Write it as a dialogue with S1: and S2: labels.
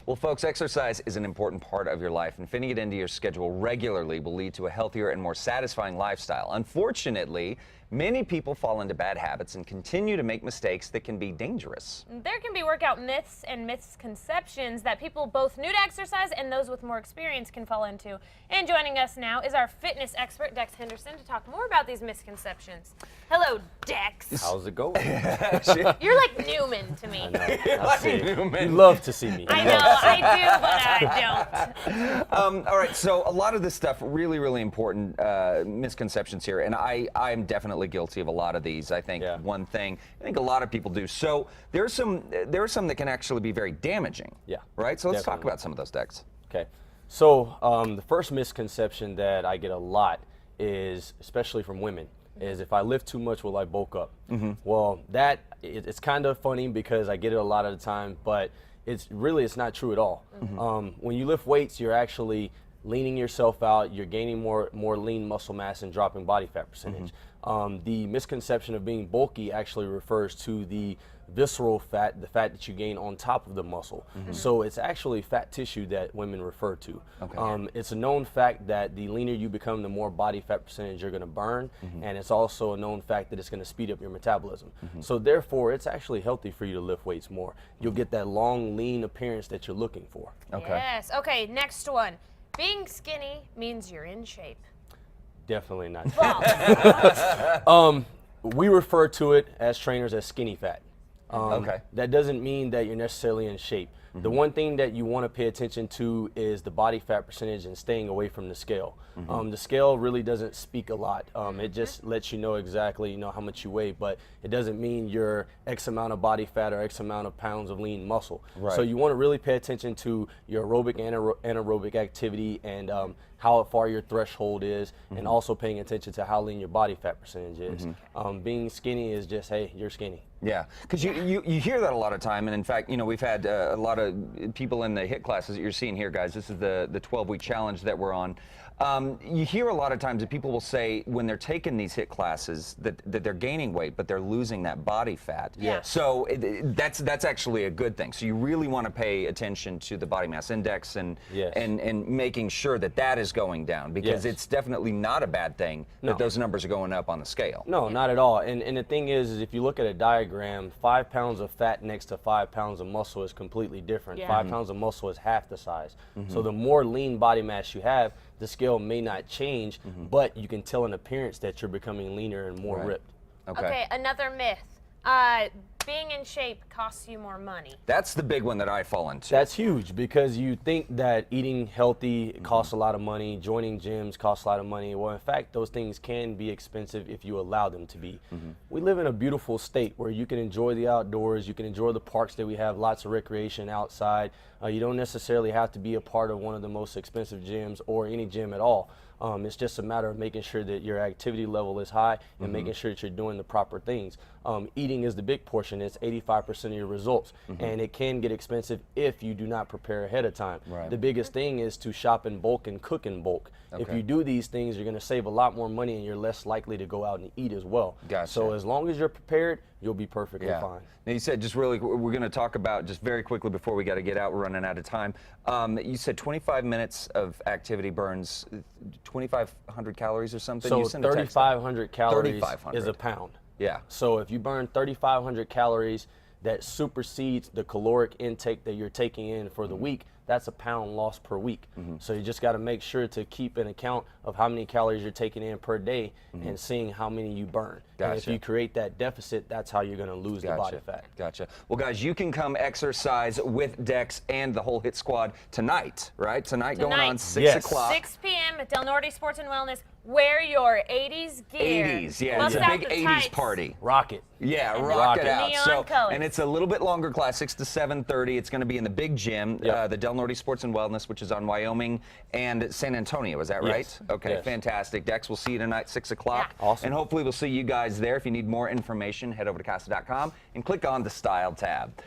S1: Well, folks, exercise is an important part of your life, and fitting it into your schedule regularly will lead to a healthier and more satisfying lifestyle. Unfortunately, many people fall into bad habits and continue to make mistakes that can be dangerous.
S2: There can be workout myths and misconceptions that people both new to exercise and those with more experience can fall into. And joining us now is our fitness expert, Dex Henderson, to talk more about these misconceptions. Hello, Dex.
S3: How's it going?
S2: You're like Newman to me.
S3: I know. I see.
S1: Newman.
S3: You love to see me.
S2: I know, I do, but I don't.
S1: All right, so a lot of this stuff, really important misconceptions here, and I'm definitely guilty of a lot of these. I think one thing, I think a lot of people do. So there are some that can actually be very damaging.
S3: Yeah.
S1: Right. So let's
S3: Definitely.
S1: talk about some of those, Dex.
S3: Okay. So the first misconception that I get a lot is, especially from women, is if I lift too much, will I bulk up? Well, it's kind of funny because I get it a lot of the time, but it's not true at all. When you lift weights, you're actually leaning yourself out, you're gaining more lean muscle mass and dropping body fat percentage. The misconception of being bulky actually refers to the visceral fat, the fat that you gain on top of the muscle. So it's actually fat tissue that women refer to. It's a known fact that the leaner you become, the more body fat percentage you're going to burn, and it's also a known fact that it's going to speed up your metabolism. So therefore, it's actually healthy for you to lift weights more. You'll get that long, lean appearance that you're looking for.
S2: Yes. Okay, next one. Being skinny means you're in shape.
S3: Definitely not.
S2: False.
S3: We refer to it as trainers as skinny fat.
S1: Okay.
S3: That doesn't mean that you're necessarily in shape. The one thing that you want to pay attention to is the body fat percentage and staying away from the scale. The scale really doesn't speak a lot. It just lets you know exactly how much you weigh, but it doesn't mean you're X amount of body fat or X amount of pounds of lean muscle. So you want to really pay attention to your aerobic and anaerobic activity and how far your threshold is, and also paying attention to how lean your body fat percentage is. Being skinny is just, hey, you're skinny.
S1: Yeah, because you hear that a lot of time, and in fact, we've had a lot of people in the HIIT classes that you're seeing here, guys. This is the 12-week challenge that we're on. You hear a lot of times that people will say when they're taking these HIIT classes that they're gaining weight, but they're losing that body fat.
S2: Yeah.
S1: So that's actually a good thing. So you really want to pay attention to the body mass index and making sure that is going down, because it's definitely not a bad thing that those numbers are going up on the scale.
S3: No, not at all. And the thing is if you look at a diagram, 5 pounds of fat next to 5 pounds of muscle is completely different. 5 pounds of muscle is half the size. So the more lean body mass you have, the scale may not change, but you can tell in appearance that you're becoming leaner and more ripped.
S2: Okay, another myth. Being in shape costs you more money.
S1: That's the big one that I fall into.
S3: That's huge, because you think that eating healthy costs a lot of money, joining gyms costs a lot of money. Well, in fact, those things can be expensive if you allow them to be. We live in a beautiful state where you can enjoy the outdoors, you can enjoy the parks that we have, lots of recreation outside. You don't necessarily have to be a part of one of the most expensive gyms or any gym at all. It's just a matter of making sure that your activity level is high and making sure that you're doing the proper things. Eating is the big portion. It's 85% of your results, and it can get expensive if you do not prepare ahead of time. The biggest thing is to shop in bulk and cook in bulk. If you do these things, you're going to save a lot more money, and you're less likely to go out and eat as well. So as long as you're prepared, you'll be perfectly fine.
S1: Now you said, just really, we're going to talk about, just very quickly before we got to get out, we're running out of time. You said 25 minutes of activity burns 2,500 calories or something?
S3: So
S1: you
S3: 3,500 calories is a pound.
S1: Yeah.
S3: So if you burn 3,500 calories, that supersedes the caloric intake that you're taking in for the week. That's a pound lost per week. So you just got to make sure to keep an account of how many calories you're taking in per day and seeing how many you burn. And if you create that deficit, that's how you're going to lose the body fat.
S1: Well, guys, you can come exercise with Dex and the whole HIIT squad tonight, right? Tonight going on 6 o'clock.
S2: 6 p.m. at Del Norte Sports and Wellness. Wear your 80s gear.
S1: 80s, yeah. It's a big 80s party.
S3: Rock it.
S1: Yeah, rock it out.
S2: Neon colors.
S1: And it's a little bit longer class, 6 to 7:30. It's going to be in the big gym, the Del Norte Sports and Wellness, which is on Wyoming and San Antonio. Is that right? Okay, fantastic. Dex, we'll see you tonight, 6 o'clock.
S3: Awesome.
S1: And hopefully we'll see you guys there. If you need more information, head over to casa.com and click on the Style tab.